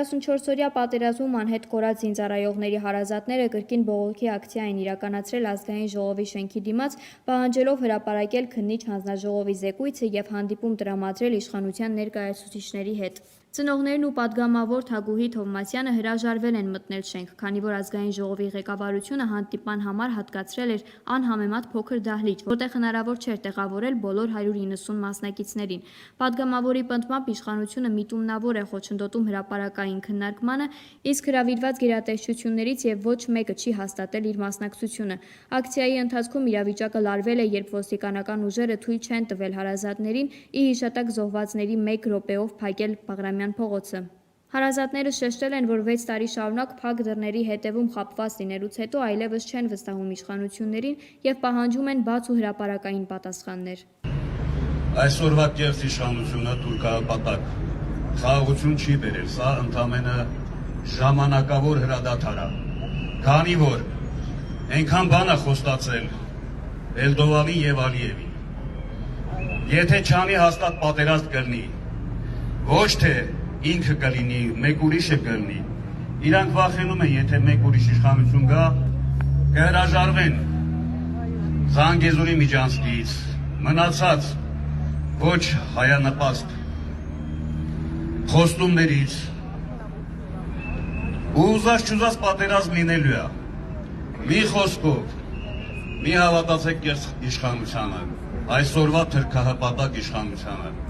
44-օրյա պատերազմում անհետ կորած զինծառայողների հարազատները կրկին բողոքի ակցիա են իրականացրել Ազգային ժողովի շենքի դիմաց, պահանջելով հրապարակել քննիչ հանձնաժողովի զեկույցը և հանդիպում տրամադրել իշխանության ներկայացուցիչների հետ։ Ծնողներն ու պատգամավոր Թագուհի Թովմասյանը հրաժարվել են մտնել շենք, քանի որ Ազգային ժողովի ղեկավարությունը հանդիպման համար հատկացրել էր անհամեմատ փոքր դահլիճ, որտեղ հնարավոր չէր տեղավորել բոլոր 190 մասնակիցներին։ Պատգամավորի պնդմամբ իշխանությունը միտումնավոր է խոչընդոտում հրապարակային քննարկմանը, իսկ հրավիրված գերատեսչություններից և ոչ մեկը չի հաստատել իր մասնակցությունը։ Ակցիայի ընթացքում իրավիճակը լարվել է, երբ ոստիկանական ուժերը թույլ չեն տվել հարազատներին ի հիշատակ զոհվածների 1 րոպեով փակել Բաղրամյան փողոցը։ Հարազատները շեշտել են, որ 6 տարի շարունակ փակ դռների հետևում խաբված լինելուց հետո այլևս չեն վստահում իշխանություններին և պահանջում են բաց ու հրապարակային պատասխաններ։ Այսօրվա կեղծ իշխանությունը թուրքահպատակ խաղաղություն չի բերել, սա ընդամենը ժամանակավոր հրադադար է, քանի որ այնքան բան է խոստացել Էլդովանին և Ալիևին։ Եթե չանի հաստատ պատերազմ կլինի, ոչ թե ինքը կլինի, մեկ ուրիշը կլինի, իրանք վախենում են, եթե մեկ ուրիշ իշխանություն գա, կհրաժարվեն Զանգեզուրի միջանցքից, մնացած ոչ հայանպաստ խոստումներից ու ուզած չուզած պատերազմ լինելու է։ Մի խոսքով, մի հավատացեք կեղծ իշխանությանը, այսօրվա թուրքահպատակ իշխանությանը։